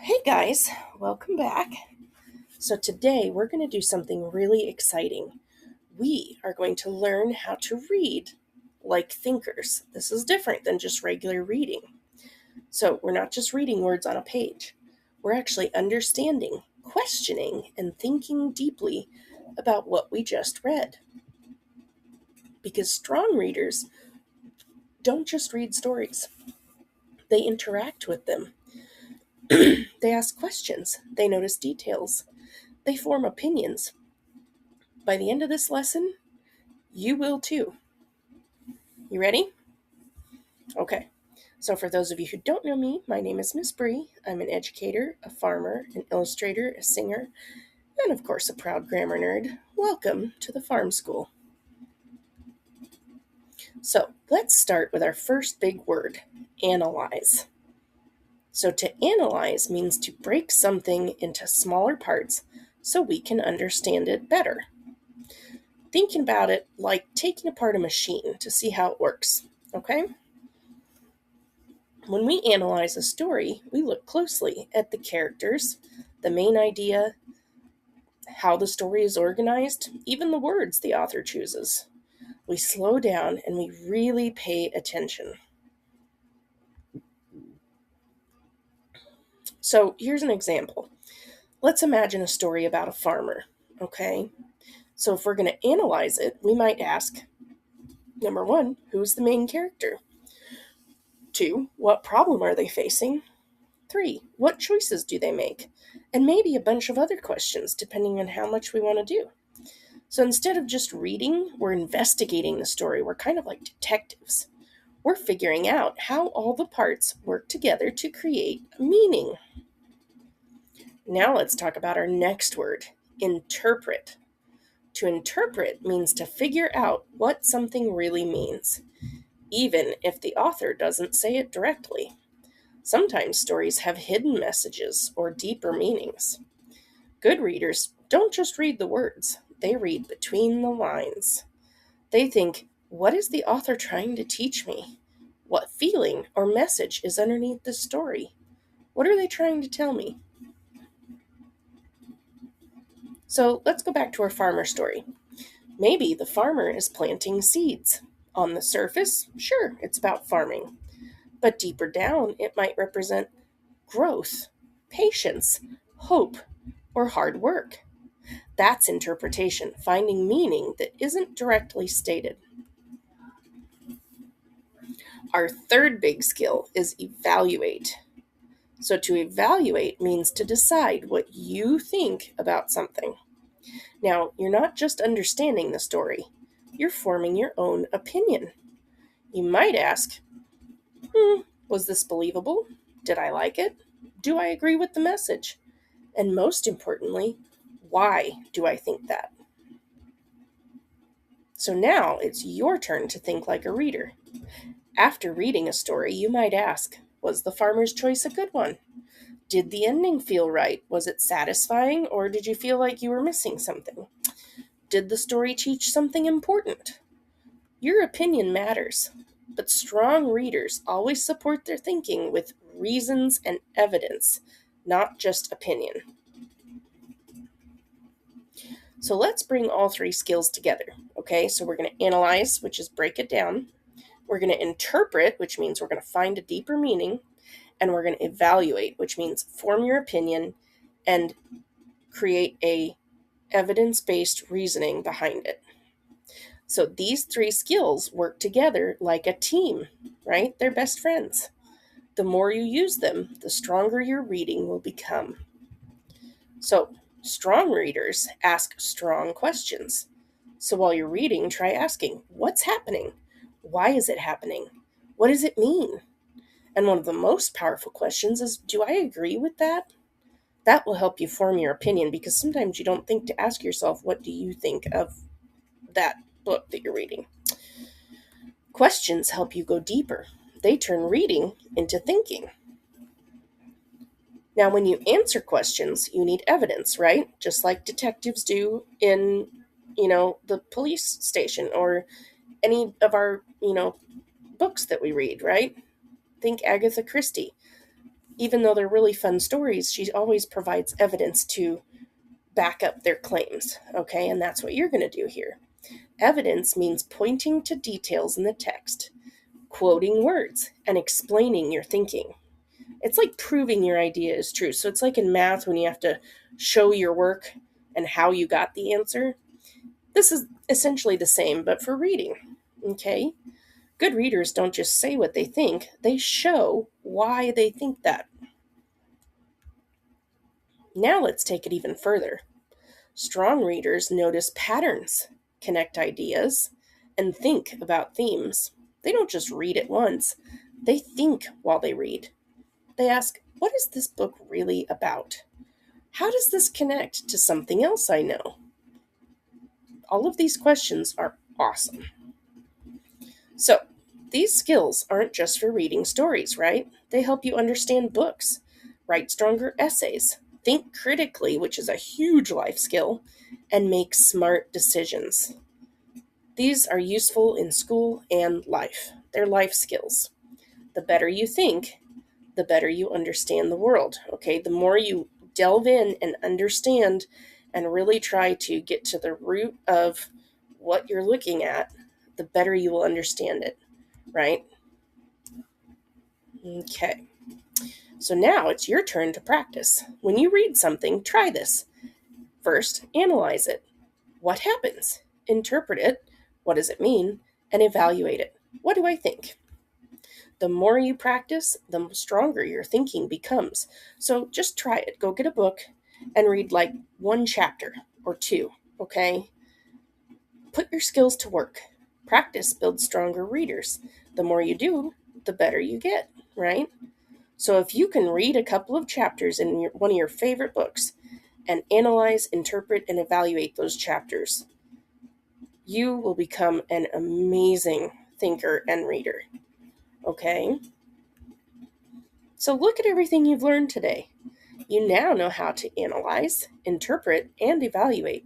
Hey guys, welcome back. So today we're going to do something really exciting. We are going to learn how to read like thinkers. This is different than just regular reading. So we're not just reading words on a page. We're actually understanding, questioning, and thinking deeply about what we just read. Because strong readers don't just read stories. They interact with them. They ask questions. They notice details. They form opinions. By the end of this lesson, you will too. You ready? Okay. So for those of you who don't know me, my name is Miss Bree. I'm an educator, a farmer, an illustrator, a singer, and of course a proud grammar nerd. Welcome to the Farm School. So let's start with our first big word, analyze. So to analyze means to break something into smaller parts so we can understand it better. Thinking about it like taking apart a machine to see how it works, okay? When we analyze a story, we look closely at the characters, the main idea, how the story is organized, even the words the author chooses. We slow down and we really pay attention. So here's an example. Let's imagine a story about a farmer, okay? So if we're going to analyze it, we might ask, number one, who's the main character? 2, what problem are they facing? 3, what choices do they make? And maybe a bunch of other questions, depending on how much we want to do. So instead of just reading, we're investigating the story. We're kind of like detectives. We're figuring out how all the parts work together to create meaning. Now let's talk about our next word, interpret. To interpret means to figure out what something really means, even if the author doesn't say it directly. Sometimes stories have hidden messages or deeper meanings. Good readers don't just read the words, they read between the lines. They think, what is the author trying to teach me? What feeling or message is underneath this story? What are they trying to tell me? So let's go back to our farmer story. Maybe the farmer is planting seeds. On the surface, sure, it's about farming. But deeper down, it might represent growth, patience, hope, or hard work. That's interpretation, finding meaning that isn't directly stated. Our third big skill is evaluate. So to evaluate means to decide what you think about something. Now, you're not just understanding the story, you're forming your own opinion. You might ask, was this believable? Did I like it? Do I agree with the message? And most importantly, why do I think that? So now it's your turn to think like a reader. After reading a story, you might ask, was the farmer's choice a good one? Did the ending feel right? Was it satisfying, or did you feel like you were missing something? Did the story teach something important? Your opinion matters, but strong readers always support their thinking with reasons and evidence, not just opinion. So let's bring all three skills together, okay? So we're going to analyze, which is break it down. We're going to interpret, which means we're going to find a deeper meaning. And we're going to evaluate, which means form your opinion and create a evidence-based reasoning behind it. So these three skills work together like a team, right? They're best friends. The more you use them, the stronger your reading will become. So strong readers ask strong questions. So while you're reading, try asking, what's happening? Why is it happening? What does it mean? And one of the most powerful questions is, do I agree with that? That will help you form your opinion, because sometimes you don't think to ask yourself, what do you think of that book that you're reading? Questions help you go deeper. They turn reading into thinking. Now, when you answer questions, you need evidence, right? Just like detectives do in, the police station or any of our, books that we read, right? Think Agatha Christie. Even though they're really fun stories, she always provides evidence to back up their claims, okay? And that's what you're going to do here. Evidence means pointing to details in the text, quoting words, and explaining your thinking. It's like proving your idea is true. So it's like in math when you have to show your work and how you got the answer. This is essentially the same, but for reading, okay? Good readers don't just say what they think, they show why they think that. Now let's take it even further. Strong readers notice patterns, connect ideas, and think about themes. They don't just read at once, they think while they read. They ask, what is this book really about? How does this connect to something else I know? All of these questions are awesome. So, these skills aren't just for reading stories, right? They help you understand books, write stronger essays, think critically, which is a huge life skill, and make smart decisions. These are useful in school and life. They're life skills. The better you think, the better you understand the world, okay? The more you delve in and understand and really try to get to the root of what you're looking at, the better you will understand it, right? Okay. So now it's your turn to practice. When you read something, try this. First, analyze it. What happens? Interpret it. What does it mean? And evaluate it. What do I think? The more you practice, the stronger your thinking becomes. So just try it. Go get a book and read like one chapter or two, okay? Put your skills to work. Practice builds stronger readers. The more you do, the better you get, right? So if you can read a couple of chapters in one of your favorite books and analyze, interpret, and evaluate those chapters, you will become an amazing thinker and reader. Okay? So look at everything you've learned today. You now know how to analyze, interpret, and evaluate.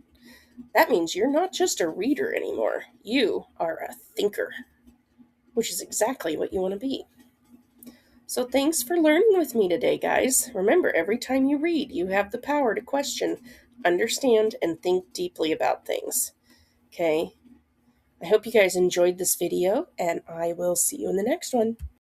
That means you're not just a reader anymore. You are a thinker, which is exactly what you want to be. So thanks for learning with me today, guys. Remember, every time you read, you have the power to question, understand, and think deeply about things. Okay? I hope you guys enjoyed this video, and I will see you in the next one.